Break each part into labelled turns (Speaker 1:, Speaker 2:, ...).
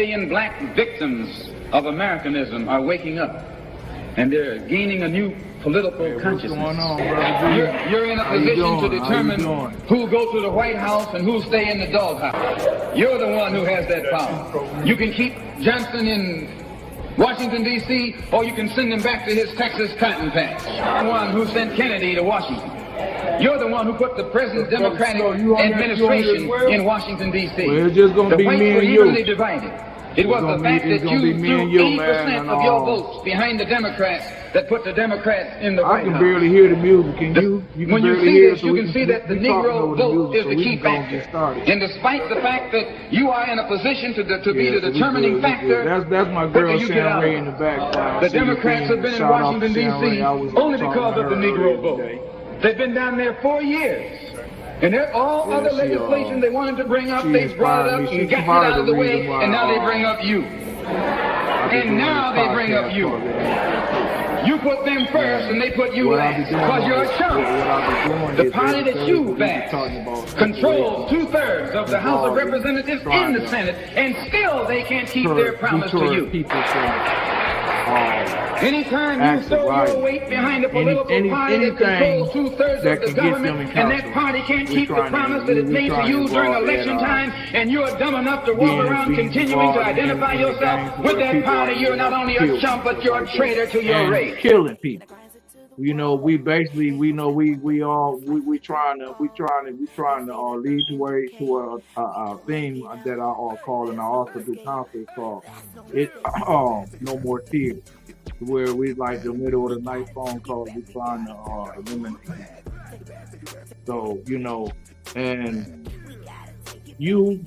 Speaker 1: million black victims of Americanism are waking up, and they're gaining a new political consciousness.
Speaker 2: What's going on, brother?
Speaker 1: You're in a position to determine who'll go to the White House and who'll stay in the doghouse. You're the one who has that power. You can keep Johnson in Washington, D.C., or you can send him back to his Texas cotton patch. You're the one who sent Kennedy to Washington. You're the one who put the present Democratic administration in Washington, D.C.
Speaker 2: Well, it's just gonna
Speaker 1: the
Speaker 2: be
Speaker 1: whites
Speaker 2: me
Speaker 1: were
Speaker 2: and you.
Speaker 1: evenly divided. It was the fact that you threw 80% of your votes behind the Democrats that put the Democrats in the White House.
Speaker 2: I can barely hear the music. Can you?
Speaker 1: When you see this, you can see that the Negro vote is the key factor. And despite the fact that you are in a position to be the determining factor,
Speaker 2: that's my girl Sharon Ray in the background.
Speaker 1: The Democrats have been in Washington, D.C. only because of the Negro vote. They've been down there 4 years. And all other legislation they wanted to bring up, they brought it up and got it out of the way, and now they bring up you. And now they bring up you. You put them first and they put you last, because you're a chump. The party that you back controls 2/3 of the House of Representatives in the Senate, and still they can't keep their promise to you. Anytime you throw your weight behind a political party that controls 2/3 of the government, and that party can't keep the promise that it made to you during election time, and you're dumb enough to walk around continuing to identify yourself with that party, you're not only a chump, but you're a traitor to your race.
Speaker 2: Killing people. You know, we trying to lead the way to a theme that I all call, and I also do conference called No More Tears, where we like the middle of the night phone calls, we trying to eliminate. So, you know, and you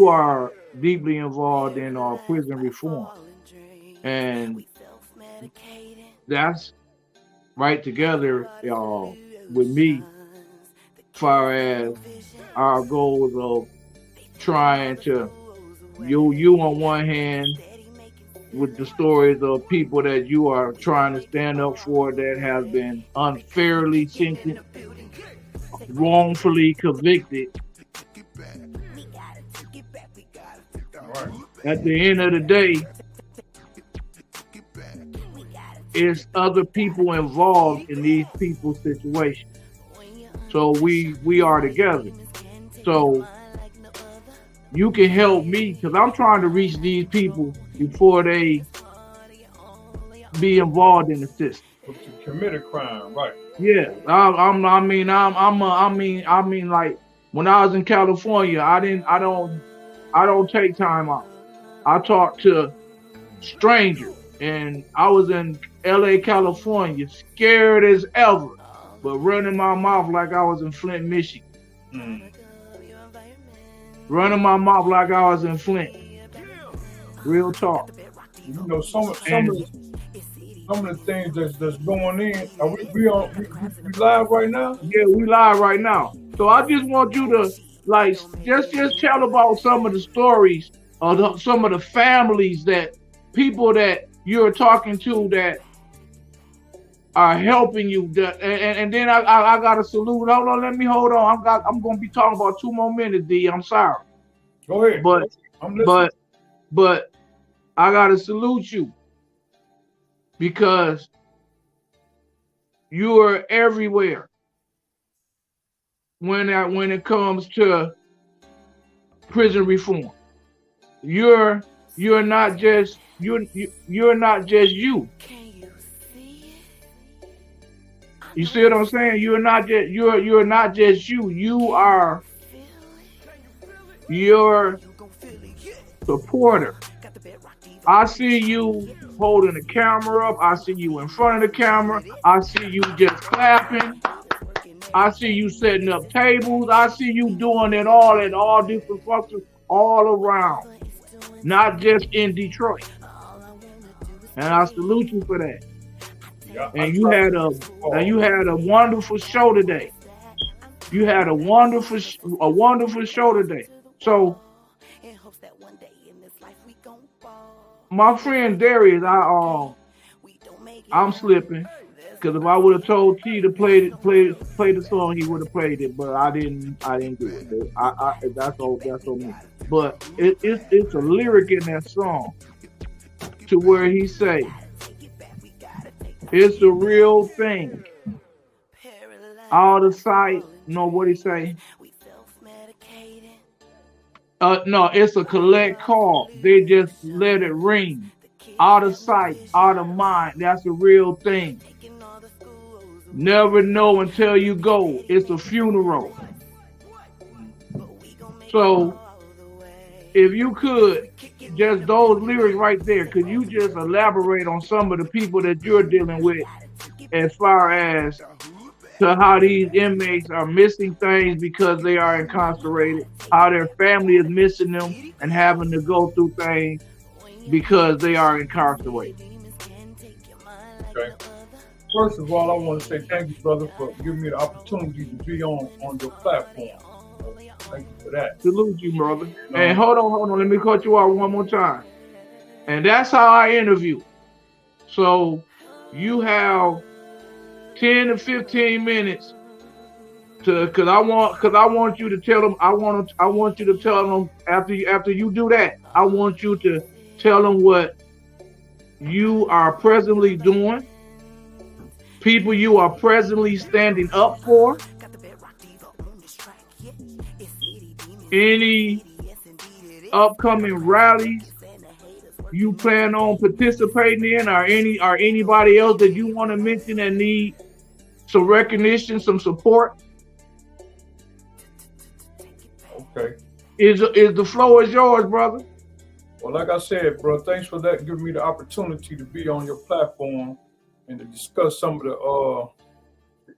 Speaker 2: are deeply involved in our prison reform, and that's right together, y'all, with me, as far as our goals of trying to, you on one hand, with the stories of people that you are trying to stand up for that have been unfairly sentenced, wrongfully convicted. At the end of the day, it's other people involved in these people's situations. So we are together. So you can help me, because I'm trying to reach these people before they be involved in the system.
Speaker 3: To commit a crime, right?
Speaker 2: Yeah, I mean, like when I was in California, I don't take time off. I talk to strangers, and I was in LA, California, scared as ever, but running my mouth like I was in Flint, Michigan. Running my mouth like I was in Flint. Real talk.
Speaker 3: You know, some of the things that's going in. Are we live right now?
Speaker 2: Yeah, we live right now. So I just want you to just tell about some of the stories of some of the families that people that you're talking to that are helping you. And then I got to salute. Hold on. I'm going to be talking about 2 more minutes, D. I'm sorry.
Speaker 3: Go ahead.
Speaker 2: But I got to salute you because you are everywhere when it comes to prison reform. You're not just you're not just you. You see what I'm saying? You're not just you. You are your supporter. I see you holding the camera up. I see you in front of the camera. I see you just clapping. I see you setting up tables. I see you doing it all in all different functions all around, not just in Detroit. And I salute you for that.
Speaker 3: Yeah,
Speaker 2: and you had a wonderful show today. You had a wonderful show today. So, my friend Darius, I'm slipping because if I would have told T to play the song, he would have played it, but I didn't do it. That's on me. but it's a lyric in that song to where he say, it's a real thing. All the sight, no, what he say? No, it's a collect call. They just let it ring. Out of sight, out of mind. That's a real thing. Never know until you go. It's a funeral. So, if you could, just those lyrics right there, could you just elaborate on some of the people that you're dealing with as far as to how these inmates are missing things because they are incarcerated, how their family is missing them and having to go through things because they are incarcerated?
Speaker 3: Okay. First of all, I want to say thank you, brother, for giving me the opportunity to be on your platform. Thank you for that.
Speaker 2: Salute you, brother. And hold on. Let me cut you off one more time. And that's how I interview. So you have 10 to 15 minutes because I want you to tell them. I want you to tell them after you do that. I want you to tell them what you are presently doing, people you are presently standing up for, any upcoming rallies you plan on participating in, or anybody else that you want to mention that need some recognition, some support.
Speaker 3: Okay.
Speaker 2: Is the floor is yours, brother?
Speaker 3: Well, like I said, bro, thanks for that, giving me the opportunity to be on your platform and to discuss some of the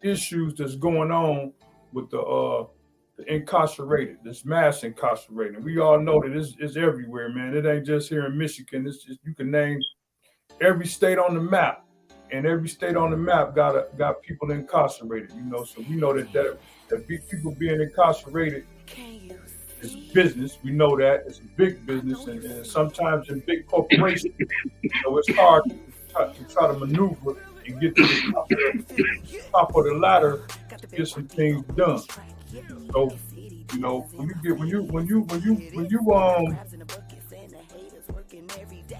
Speaker 3: issues that's going on with the incarcerated, this mass incarcerated. We all know that it's everywhere, man. It ain't just here in Michigan. It's just, you can name every state on the map, and every state on the map got people incarcerated. So we know that people being incarcerated is business. We know that it's a big business, and sometimes in big corporations, it's hard to try to maneuver and get to the top of the ladder to get some things done. So, when you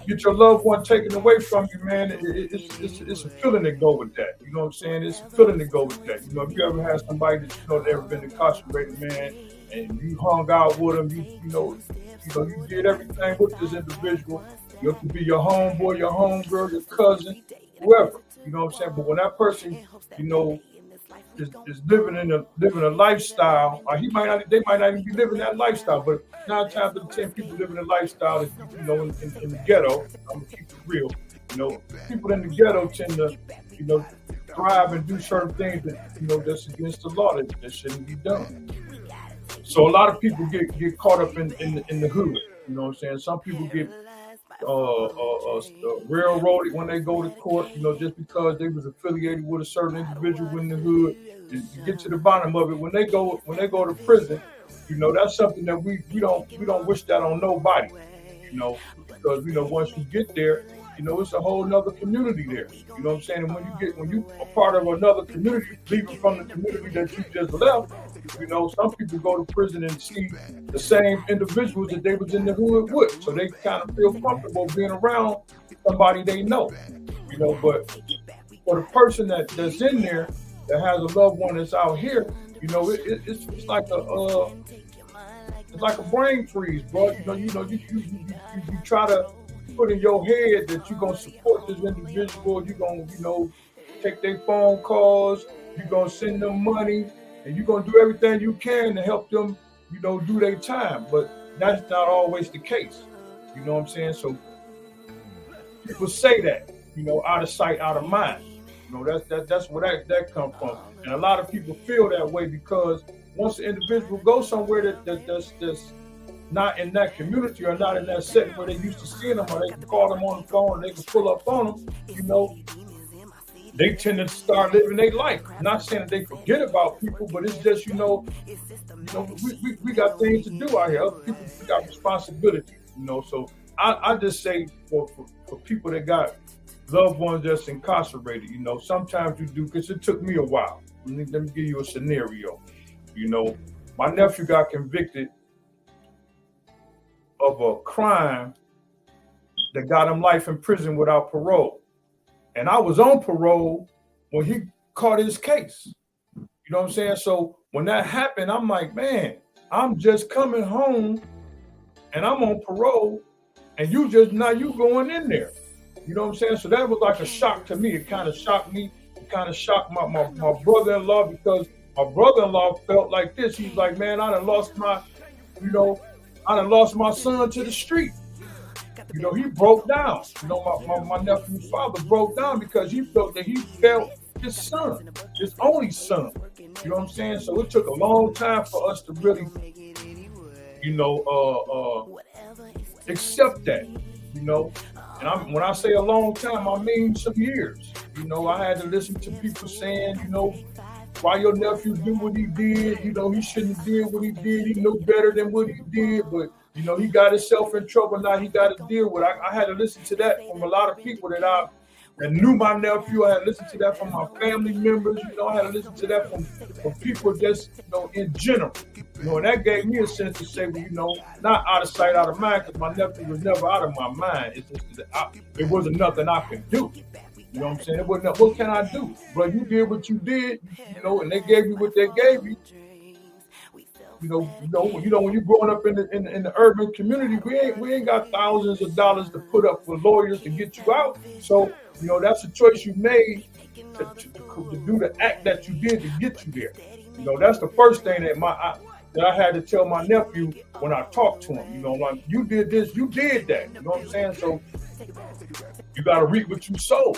Speaker 3: get your loved one taken away from you, man, it's a feeling that go with that. You know what I'm saying? It's a feeling that go with that. If you ever had somebody that that ever been incarcerated, man, and you hung out with them, you did everything with this individual. You could be your homeboy, your homegirl, your cousin, whoever. You know what I'm saying? But when that person, is living a lifestyle, or they might not even be living that lifestyle, but 9 times out of 10 people living a lifestyle that, in the ghetto. I'm gonna keep it real. People in the ghetto tend to, thrive and do certain things that, that's against the law that shouldn't be done. So a lot of people get caught up in the hood. You know what I'm saying? Some people get railroaded when they go to court, just because they was affiliated with a certain individual in the hood. And to get to the bottom of it, when they go to prison, that's something that we don't wish that on nobody, because once you get there, it's a whole nother community there. You know what I'm saying? And when you are part of another community, leaving from the community that you just left, some people go to prison and see the same individuals that they was in the hood with. So they kind of feel comfortable being around somebody they know. But for the person that's in there that has a loved one that's out here, it's like a brain freeze, bro. You try to put in your head that you're gonna support this individual, you're gonna, take their phone calls, you're gonna send them money, and you're gonna do everything you can to help them, do their time. But that's not always the case. You know what I'm saying? So people say that, out of sight, out of mind. That's where that comes from. And a lot of people feel that way because once the individual goes somewhere that's not in that community or not in that setting where they used to seeing them, or they can call them on the phone, or they can pull up on them, they tend to start living their life. Not saying that they forget about people, but it's just, we got things to do out here. Other people got responsibility, So I just say for people that got loved ones that's incarcerated, sometimes you do, because it took me a while. Let me give you a scenario. My nephew got convicted of a crime that got him life in prison without parole. And I was on parole when he caught his case. You know what I'm saying? So when that happened, I'm like, man, I'm just coming home and I'm on parole and you going in there. You know what I'm saying? So that was like a shock to me. It kind of shocked me. It kind of shocked my brother-in-law, because my brother-in-law felt like this. He's like, man, I done lost my son to the street. You know, he broke down. You know, my nephew's father broke down because he felt that he failed his son, his only son. You know what I'm saying? So it took a long time for us to really, you know, accept that, you know. And when I say a long time, I mean some years. You know, I had to listen to people saying, you know, why your nephew do what he did. You know, he shouldn't have did what he did. He knew better than what he did, but you know, he got himself in trouble. Now he got to deal with it. I had to listen to that from a lot of people that knew my nephew. I had to listen to that from my family members. You know, I had to listen to that from people just, you know, in general. You know, and that gave me a sense to say, well, you know, not out of sight, out of mind, because my nephew was never out of my mind. It's just that it wasn't nothing I could do. You know what I'm saying? It wasn't, what can I do? But you did what you did, you know, and they gave you what they gave you. You know, when you're growing up in the urban community, we ain't got thousands of dollars to put up for lawyers to get you out. So, you know, that's a choice you made to do the act that you did to get you there. You know, that's the first thing that I had to tell my nephew when I talked to him. You know, like, you did this, you did that. You know what I'm saying? So you got to reap what you sow.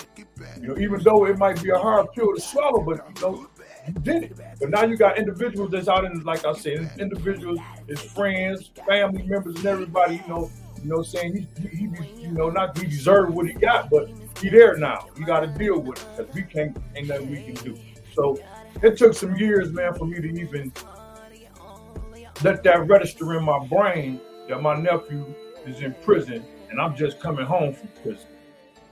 Speaker 3: You know, even though it might be a hard pill to swallow, but you know, you did it. But now you got individuals that's out in, like I said, individuals, his friends, family members, and everybody, you know, saying he you know, not he deserved what he got, but he there now. You got to deal with it because ain't nothing we can do. So it took some years, man, for me to even let that register in my brain that my nephew is in prison and I'm just coming home from prison.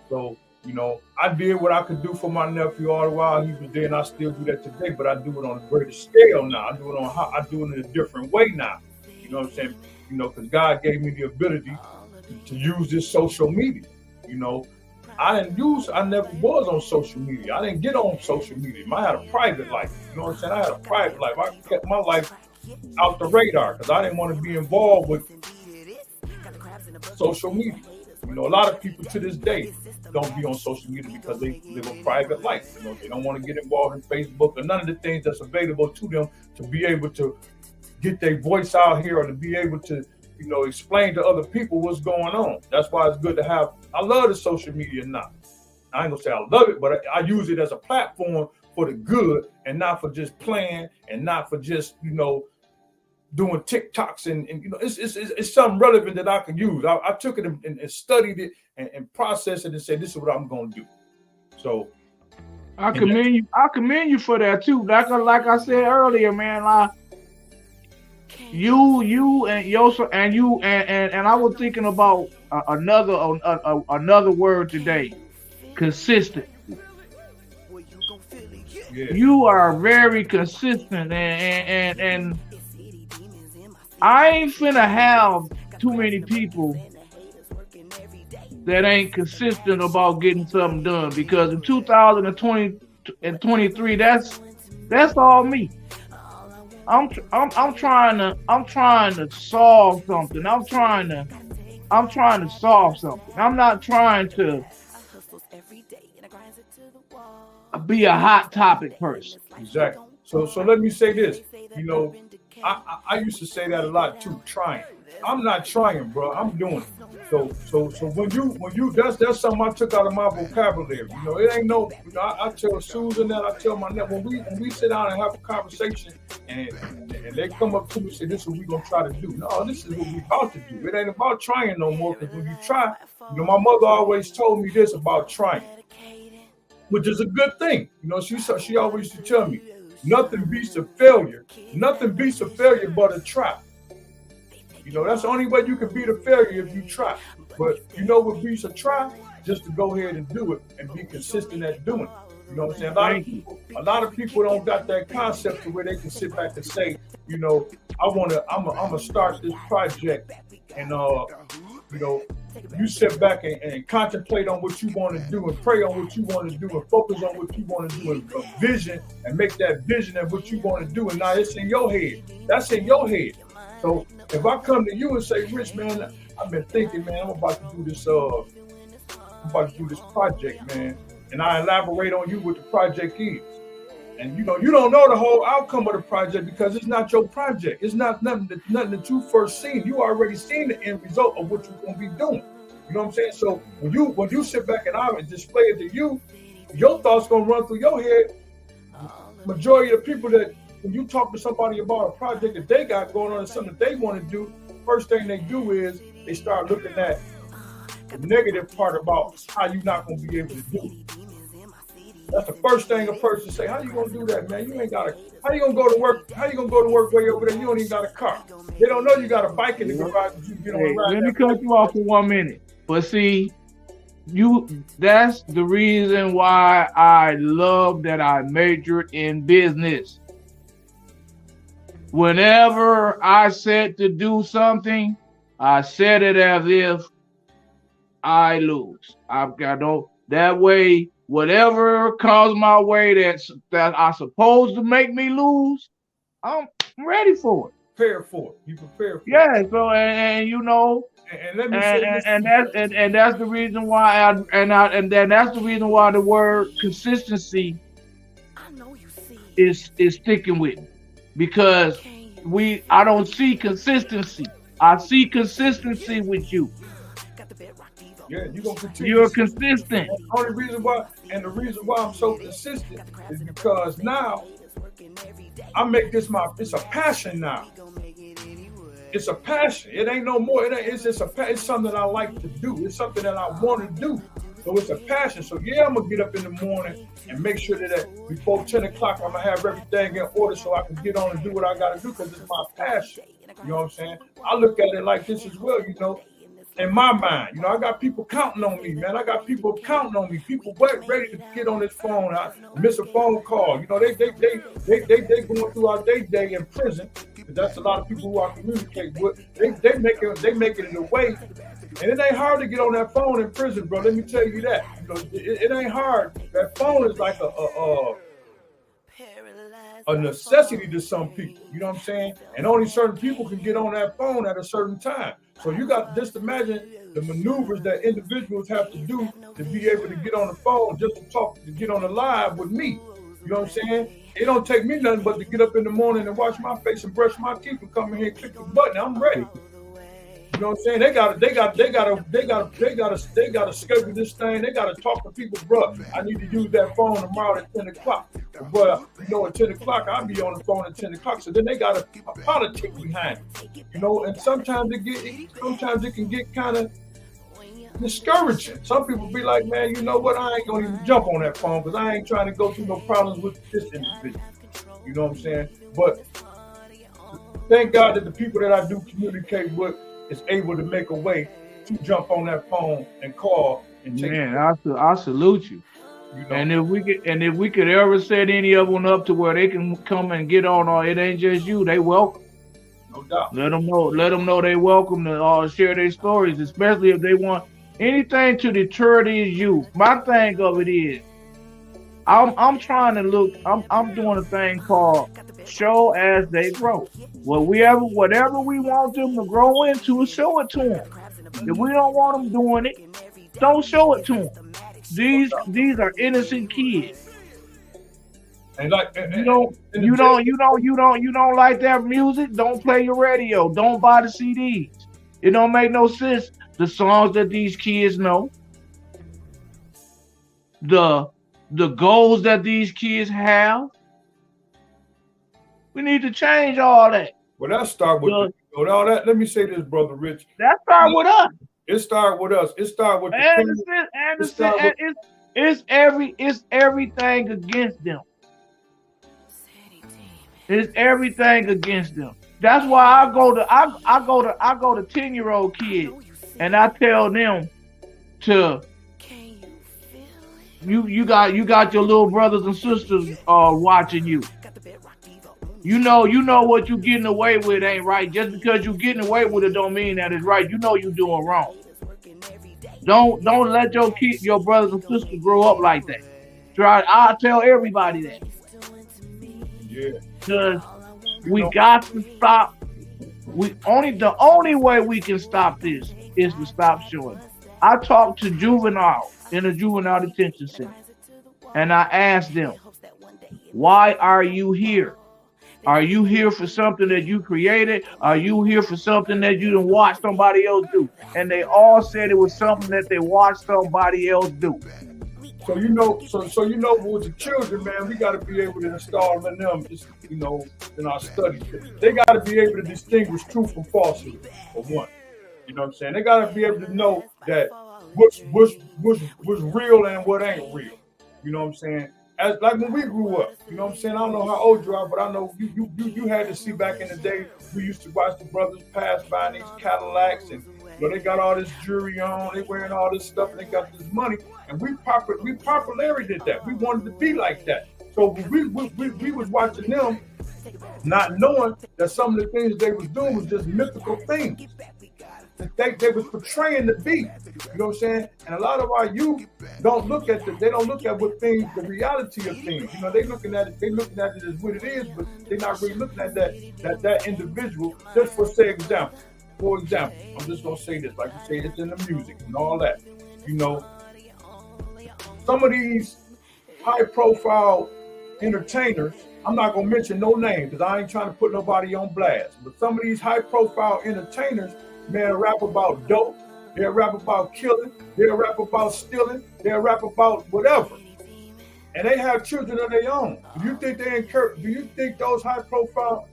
Speaker 3: So, you know, I did what I could do for my nephew all the while he was there, and I still do that today, but I do it on a greater scale now. I do it in a different way now. You know what I'm saying? You know, because God gave me the ability to use this social media. You know, I never was on social media. I didn't get on social media. I had a private life. You know what I'm saying? I had a private life. I kept my life out the radar because I didn't want to be involved with social media. You know, a lot of people to this day don't be on social media because they live a private life. You know, they don't want to get involved in Facebook or none of the things that's available to them to be able to get their voice out here or to be able to, you know, explain to other people what's going on. That's why it's good to have. I love the social media now. I ain't gonna say I love it, but I use it as a platform for the good and not for just playing and not for just, you know, doing TikToks and you know, it's something relevant that I can use. I took it and studied it and processed it and said, this is what I'm going to do. So
Speaker 2: I commend you for that too. Like I said earlier, man, like you and Yosa and you and I was thinking about another word today, consistent. Yeah. You are very consistent and I ain't finna have too many people that ain't consistent about getting something done, because in 2020 and 23, that's all me. I'm trying to solve something. I'm trying to solve something. I'm not trying to be a hot topic person.
Speaker 3: Exactly. So let me say this. You know, I used to say that a lot too. Trying. I'm not trying, bro. I'm doing it. So when you that's something I took out of my vocabulary. You know, it ain't no. You know, I tell Susan that, I tell my nephew, when we sit down and have a conversation and they come up to me and say, this is what we gonna try to do. No, this is what we about to do. It ain't about trying no more, because when you try, you know, my mother always told me this about trying, which is a good thing. You know, she always used to tell me, nothing beats a failure. Nothing beats a failure but a try. You know, that's the only way you can beat a failure, if you try. But you know what beats a try? Just to go ahead and do it and be consistent at doing it. You know what I'm saying? A lot of people don't got that concept to where they can sit back and say, you know, I'm gonna start this project and you know, you sit back and contemplate on what you want to do and pray on what you want to do and focus on what you want to do and a vision and make that vision of what you want to do. And now it's in your head. That's in your head. So if I come to you and say, Rich, man, I've been thinking, man, I'm about to do this project, man. And I elaborate on you what the project is. And you don't know the whole outcome of the project because it's not your project. It's not nothing that you first seen. You already seen the end result of what you're gonna be doing. You know what I'm saying? So when you sit back and I display it to you, your thoughts gonna run through your head. Majority of the people that when you talk to somebody about a project that they got going on and something that they want to do, first thing they do is they start looking at the negative part about how you're not gonna be able to do it. That's the first thing a person say. How you gonna do that, man? You ain't got a. How you gonna go to work? How you gonna go to work way over there? You don't even got a car. They don't know you got a bike in the garage. You get on the ride.
Speaker 2: Let me cut you off for 1 minute. But see, that's the reason why I love that I majored in business. Whenever I said to do something, I said it as if I lose. That way. Whatever comes my way that I supposed to make me lose, I'm ready for it.
Speaker 3: Prepare for it. You prepare for it.
Speaker 2: Yeah. So and you know,
Speaker 3: and let me say this.
Speaker 2: And that's the reason why that's the reason why the word consistency is sticking with me, because I don't see consistency. I see consistency with you.
Speaker 3: Yeah, you're gonna continue.
Speaker 2: You're consistent.
Speaker 3: The reason why I'm so consistent is because now I make this it's a passion now. It's a passion. It ain't no more. It's something that I like to do. It's something that I want to do. So it's a passion. So yeah, I'm gonna get up in the morning and make sure that before 10 o'clock I'm gonna have everything in order so I can get on and do what I gotta do because it's my passion. You know what I'm saying? I look at it like this as well, you know. In my mind, I got people counting on me, man. I got people counting on me. People ready to get on this phone. I miss a phone call. They going throughout their day in prison. That's a lot of people who I communicate with. They make it in a way, and it ain't hard to get on that phone in prison, bro. Let me tell you that. It ain't hard. That phone is like a necessity to some people. You know what I'm saying? And only certain people can get on that phone at a certain time. So you got to just imagine the maneuvers that individuals have to do to be able to get on the phone, just to talk, to get on the live with me. You know what I'm saying? It don't take me nothing but to get up in the morning and wash my face and brush my teeth and come in here and click the button. I'm ready. You know what I'm saying? They gotta schedule this thing. They gotta talk to people, bro. I need to use that phone tomorrow at 10 o'clock. But at 10 o'clock, I'll be on the phone at 10 o'clock. So then they got a politic behind it. And sometimes it can get kind of discouraging. Some people be like, man, you know what? I ain't gonna even jump on that phone because I ain't trying to go through no problems with this individual. You know what I'm saying? But thank God that the people that I do communicate with is able to make a way to jump on that phone and call and take.
Speaker 2: Man, I salute you. And if we could ever set any of them up to where they can come and get on, or it ain't just you, they welcome.
Speaker 3: No doubt.
Speaker 2: Let them know they welcome to share their stories, especially if they want anything to deter these youth. My thing of it is, I'm trying to look. I'm doing a thing called show as they grow. Whatever we want them to grow into, show it to them. If we don't want them doing it, don't show it to them. These are innocent kids.
Speaker 3: And like
Speaker 2: you don't like that music, don't play your radio, don't buy the CDs. It don't make no sense. The songs that these kids know, the goals that these kids have, we need to change all that.
Speaker 3: Well, that start with all that. Let me say this, brother Rich.
Speaker 2: That start with us.
Speaker 3: It start with us. It start with
Speaker 2: it's everything against them. It's everything against them. That's why I go to 10-year-old kids and I tell them to you got your little brothers and sisters watching you. You know what you getting away with ain't right. Just because you getting away with it don't mean that it's right. You know you doing wrong. Don't let your brothers and sisters grow up like that. I'll tell everybody that.
Speaker 3: Yeah.
Speaker 2: Because we got to stop. The only way we can stop this is to stop showing it. I talked to juveniles in a juvenile detention center, and I asked them, why are you here? Are you here for something that you created? Are you here for something that you didn't watch somebody else do? And they all said it was something that they watched somebody else do.
Speaker 3: So you know with the children, man, we got to be able to install in them, just, in our studies. They got to be able to distinguish truth from falsehood, for one. You know what I'm saying? They got to be able to know that what's real and what ain't real. You know what I'm saying? As like when we grew up, you know what I'm saying? I don't know how old you are, but I know you had to see back in the day. We used to watch the brothers pass by in these Cadillacs, and they got all this jewelry on, they wearing all this stuff, and they got this money. And we popularly did that. We wanted to be like that. So we was watching them, not knowing that some of the things they was doing was just mythical things. They was portraying the beat, you know what I'm saying? And a lot of our youth don't look at what things, the reality of things. They looking at it as what it is, but they're not really looking at that individual. Just for example, I'm just gonna say this, like you say, it's in the music and all that. Some of these high-profile entertainers, I'm not gonna mention no names because I ain't trying to put nobody on blast. But some of these high-profile entertainers, man, rap about dope, they'll rap about killing, they'll rap about stealing, they'll rap about whatever. And they have children of their own. Do you think those high-profile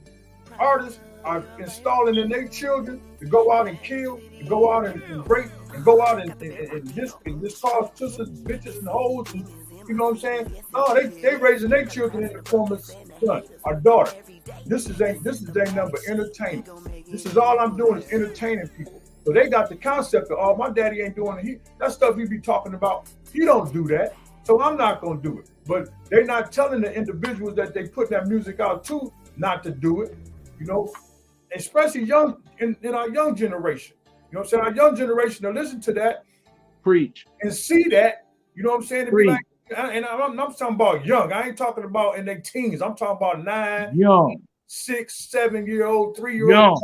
Speaker 3: artists are installing in their children to go out and kill, to go out and break, and go out and just cause tussles, bitches and hoes, and you know what I'm saying? No, they raising their children in the form of son or daughter. This is their number, entertainment. This is all I'm doing is entertaining people. So they got the concept of, oh, my daddy ain't doing it. That stuff he be talking about, he don't do that. So I'm not gonna do it. But they're not telling the individuals that they put that music out to not to do it, especially in our young generation. You know what I'm saying? Our young generation to listen to that,
Speaker 2: preach,
Speaker 3: and see that, you know what I'm saying?
Speaker 2: Preach.
Speaker 3: Like, and I'm talking about young. I ain't talking about in their teens. I'm talking about 9,
Speaker 2: young,
Speaker 3: 6, 7-year-old, 3-year-old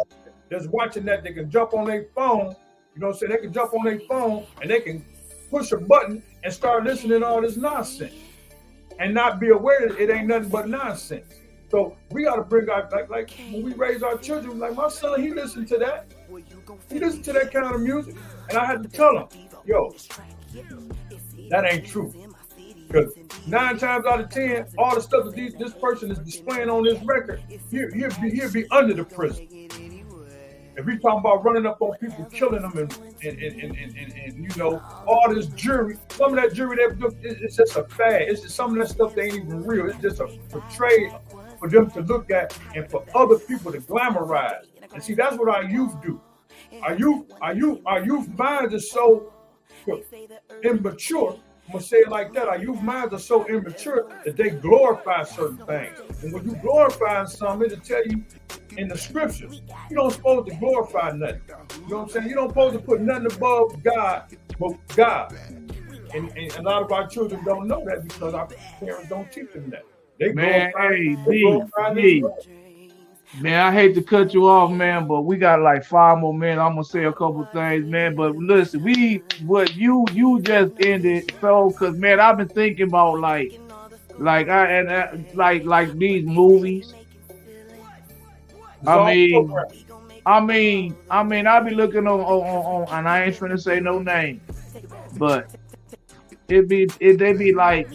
Speaker 3: that's watching that. They can jump on their phone. You know what I'm saying? They can jump on their phone and they can push a button and start listening to all this nonsense and not be aware that it ain't nothing but nonsense. So we got to bring out, like when we raise our children, like my son, he listened to that. He listened to that kind of music. And I had to tell him, yo, that ain't true. Because 9 times out of 10, all the stuff that this person is displaying on this record, he'll be under the prison. If we talking about running up on people, killing them, and all this jury, some of that jury, it's just a fad. It's just some of that stuff that ain't even real. It's just a portrayal for them to look at and for other people to glamorize. And see, that's what our youth do. Our youth minds are so immature. I'm gonna say it like that. Our youth minds are so immature that they glorify certain things. And when you glorify something, it'll tell you in the scriptures, you don't supposed to glorify nothing. You know what I'm saying? You don't supposed to put nothing above God, but God. And a lot of our children don't know that because our parents don't teach them that. They
Speaker 2: Man, I hate to cut you off, man, but we got like 5 more minutes. I'm gonna say a couple things, man. But listen, what you just ended, so because man, I've been thinking about like these movies. I mean, I be looking on, and I ain't finna say no name, but they be like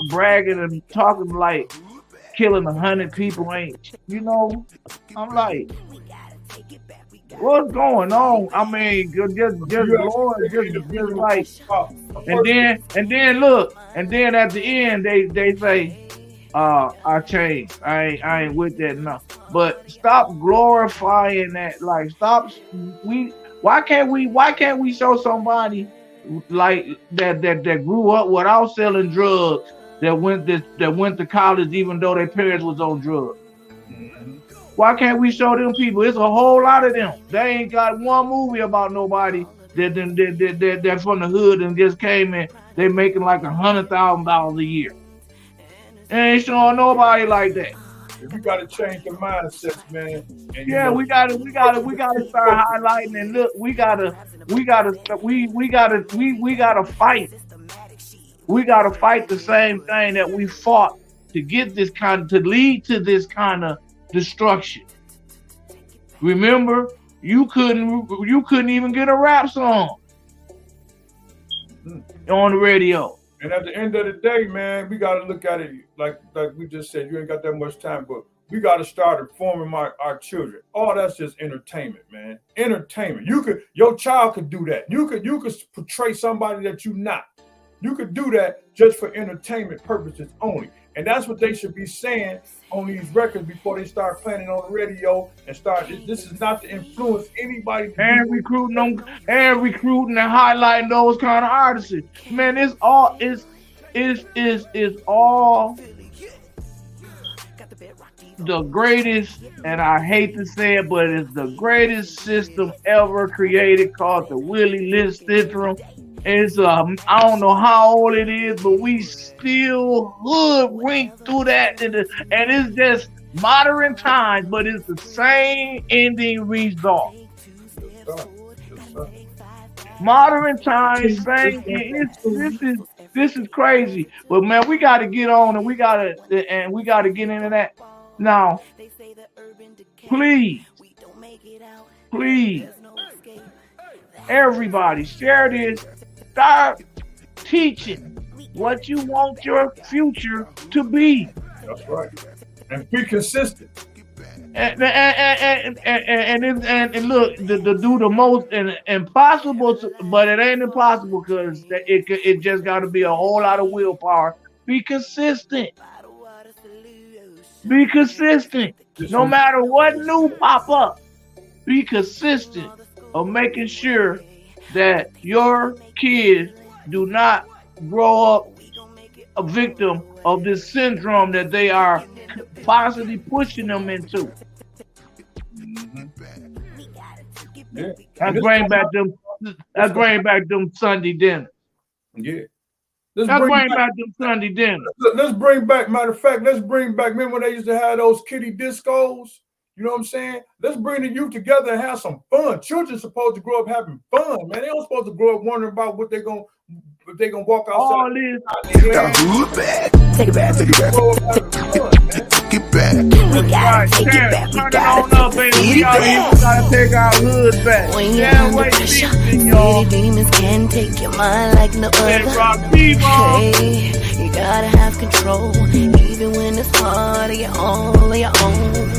Speaker 2: bragging and talking like killing 100 people ain't, I'm like, what's going on? I mean, just like, and then look, and then at the end they say, I changed. I ain't with that now. But stop glorifying that. Like, why can't we show somebody like that grew up without selling drugs, that went to college even though their parents was on drugs? Why can't we show them people? It's a whole lot of them. They ain't got one movie about nobody that from the hood and just came in. They making like $100,000 a year. They ain't showing nobody like that.
Speaker 3: We gotta change the mindsets, man. And,
Speaker 2: yeah, we gotta start highlighting and look. We gotta fight. We gotta fight the same thing that we fought to get this to lead to this kind of destruction. Remember, you couldn't even get a rap song on the radio.
Speaker 3: And at the end of the day, man, we got to look at it like we just said. You ain't got that much time, but we got to start informing our children. Oh, that's just entertainment, man. Entertainment. Your child could do that. You could portray somebody that you're not. You could do that just for entertainment purposes only. And that's what they should be saying on these records before they start playing it on the radio and start. This is not to influence anybody.
Speaker 2: And recruiting them, and highlighting those kind of artists. Man, it's all the greatest, and I hate to say it, but it's the greatest system ever created called the Willie Lynch syndrome. It's I don't know how old it is, but we still hoodwinked through that, and it's just modern times, but it's the same ending result. Modern times, same. This is crazy, but man, we got to get on, and we got to get into that now. Please, everybody, share this. Start teaching what you want your future to be.
Speaker 3: That's right. And be consistent.
Speaker 2: And look, to do the most impossible, but it ain't impossible because it just got to be a whole lot of willpower. Be consistent. Be consistent. No matter what new pop up, be consistent of making sure that your kids do not grow up a victim of this syndrome that they are possibly pushing them into.
Speaker 3: Yeah.
Speaker 2: Let's bring back them Sunday dinners.
Speaker 3: Yeah.
Speaker 2: Let's bring back them Sunday dinners.
Speaker 3: Let's bring back, matter of fact, remember when they used to have those kiddie discos? You know what I'm saying? Let's bring the youth together and have some fun. Children supposed to grow up having fun, man. They don't supposed to grow up wondering about what they're gonna walk outside.
Speaker 2: All this.
Speaker 4: Take it back. Take it back. Take it back. We gotta take it back. We gotta take it back.
Speaker 2: We gotta take our hood back.
Speaker 4: When you're under pressure, city demons can take your mind like no other. Hey, you gotta have control, even when it's hard. You're all on your own.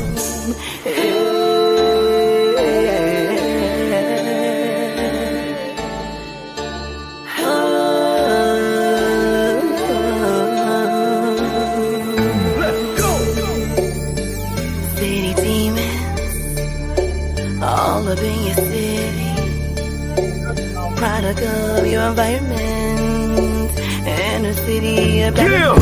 Speaker 4: All up in your city, product of your environment, and the city about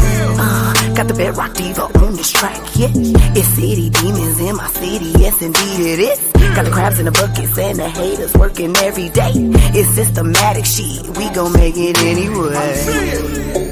Speaker 4: got the bedrock diva on this track, yeah. It's city demons in my city, yes indeed it is. Got the crabs in the buckets and the haters working every day. It's systematic shit, we gon' make it anyway.